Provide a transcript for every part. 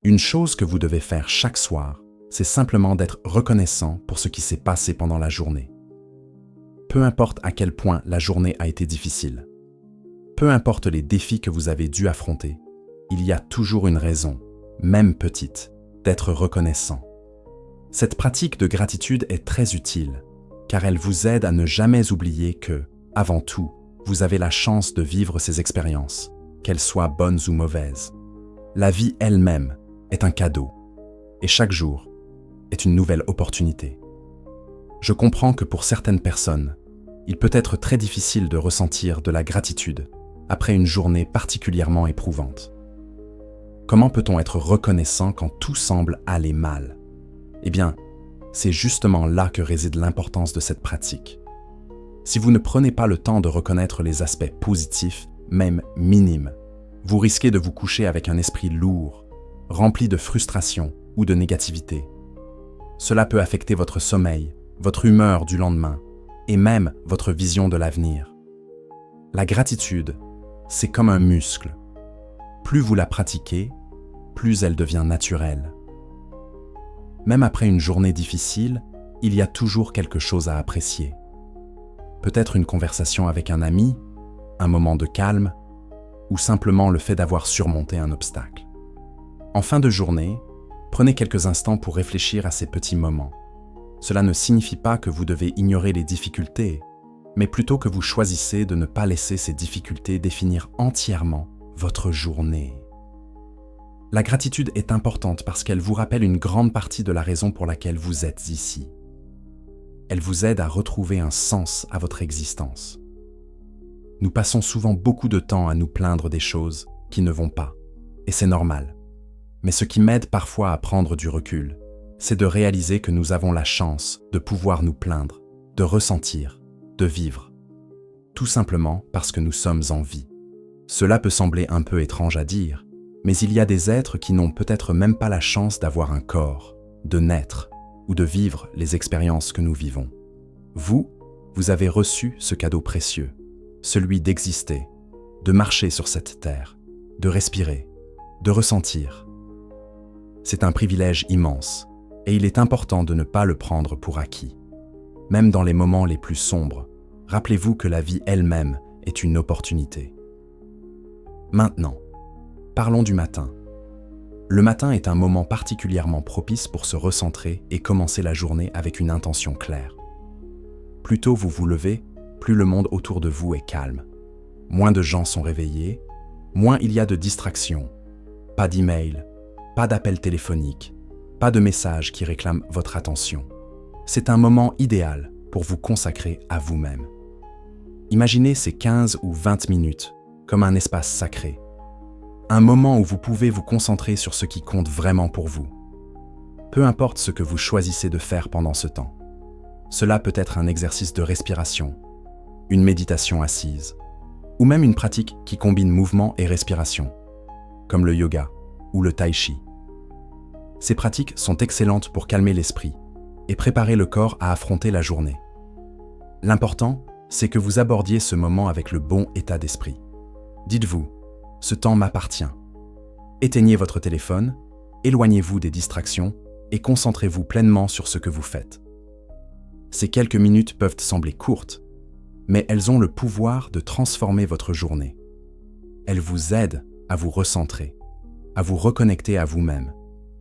Une chose que vous devez faire chaque soir, c'est simplement d'être reconnaissant pour ce qui s'est passé pendant la journée. Peu importe à quel point la journée a été difficile, peu importe les défis que vous avez dû affronter, il y a toujours une raison, même petite, d'être reconnaissant. Cette pratique de gratitude est très utile, car elle vous aide à ne jamais oublier que, avant tout, vous avez la chance de vivre ces expériences, qu'elles soient bonnes ou mauvaises. La vie elle-même est un cadeau, et chaque jour est une nouvelle opportunité. Je comprends que pour certaines personnes, il peut être très difficile de ressentir de la gratitude après une journée particulièrement éprouvante. Comment peut-on être reconnaissant quand tout semble aller mal? Eh bien, c'est justement là que réside l'importance de cette pratique. Si vous ne prenez pas le temps de reconnaître les aspects positifs, même minimes, vous risquez de vous coucher avec un esprit lourd, rempli de frustration ou de négativité. Cela peut affecter votre sommeil, votre humeur du lendemain et même votre vision de l'avenir. La gratitude, c'est comme un muscle. Plus vous la pratiquez, plus elle devient naturelle. Même après une journée difficile, il y a toujours quelque chose à apprécier. Peut-être une conversation avec un ami, un moment de calme, ou simplement le fait d'avoir surmonté un obstacle. En fin de journée, prenez quelques instants pour réfléchir à ces petits moments. Cela ne signifie pas que vous devez ignorer les difficultés, mais plutôt que vous choisissez de ne pas laisser ces difficultés définir entièrement votre journée. La gratitude est importante parce qu'elle vous rappelle une grande partie de la raison pour laquelle vous êtes ici. Elle vous aide à retrouver un sens à votre existence. Nous passons souvent beaucoup de temps à nous plaindre des choses qui ne vont pas, et c'est normal. Mais ce qui m'aide parfois à prendre du recul, c'est de réaliser que nous avons la chance de pouvoir nous plaindre, de ressentir, de vivre. Tout simplement parce que nous sommes en vie. Cela peut sembler un peu étrange à dire, mais il y a des êtres qui n'ont peut-être même pas la chance d'avoir un corps, de naître ou de vivre les expériences que nous vivons. Vous avez reçu ce cadeau précieux, celui d'exister, de marcher sur cette terre, de respirer, de ressentir. C'est un privilège immense, et il est important de ne pas le prendre pour acquis. Même dans les moments les plus sombres, rappelez-vous que la vie elle-même est une opportunité. Maintenant, parlons du matin. Le matin est un moment particulièrement propice pour se recentrer et commencer la journée avec une intention claire. Plus tôt vous vous levez, plus le monde autour de vous est calme. Moins de gens sont réveillés, moins il y a de distractions. Pas d'email, pas d'appels téléphoniques, pas de messages qui réclament votre attention. C'est un moment idéal pour vous consacrer à vous-même. Imaginez ces 15 ou 20 minutes comme un espace sacré. Un moment où vous pouvez vous concentrer sur ce qui compte vraiment pour vous. Peu importe ce que vous choisissez de faire pendant ce temps. Cela peut être un exercice de respiration, une méditation assise, ou même une pratique qui combine mouvement et respiration, comme le yoga ou le tai chi. Ces pratiques sont excellentes pour calmer l'esprit et préparer le corps à affronter la journée. L'important, c'est que vous abordiez ce moment avec le bon état d'esprit. Dites-vous, ce temps m'appartient. Éteignez votre téléphone, éloignez-vous des distractions et concentrez-vous pleinement sur ce que vous faites. Ces quelques minutes peuvent sembler courtes, mais elles ont le pouvoir de transformer votre journée. Elles vous aident à vous recentrer, à vous reconnecter à vous-même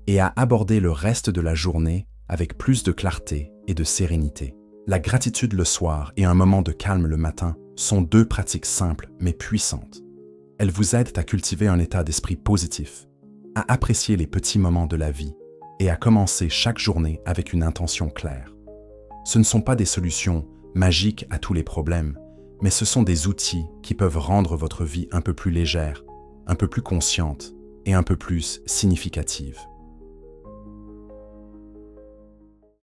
et à aborder le reste de la journée avec plus de clarté et de sérénité. La gratitude le soir et un moment de calme le matin sont deux pratiques simples mais puissantes. Elles vous aident à cultiver un état d'esprit positif, à apprécier les petits moments de la vie et à commencer chaque journée avec une intention claire. Ce ne sont pas des solutions magiques à tous les problèmes, mais ce sont des outils qui peuvent rendre votre vie un peu plus légère, un peu plus consciente et un peu plus significative.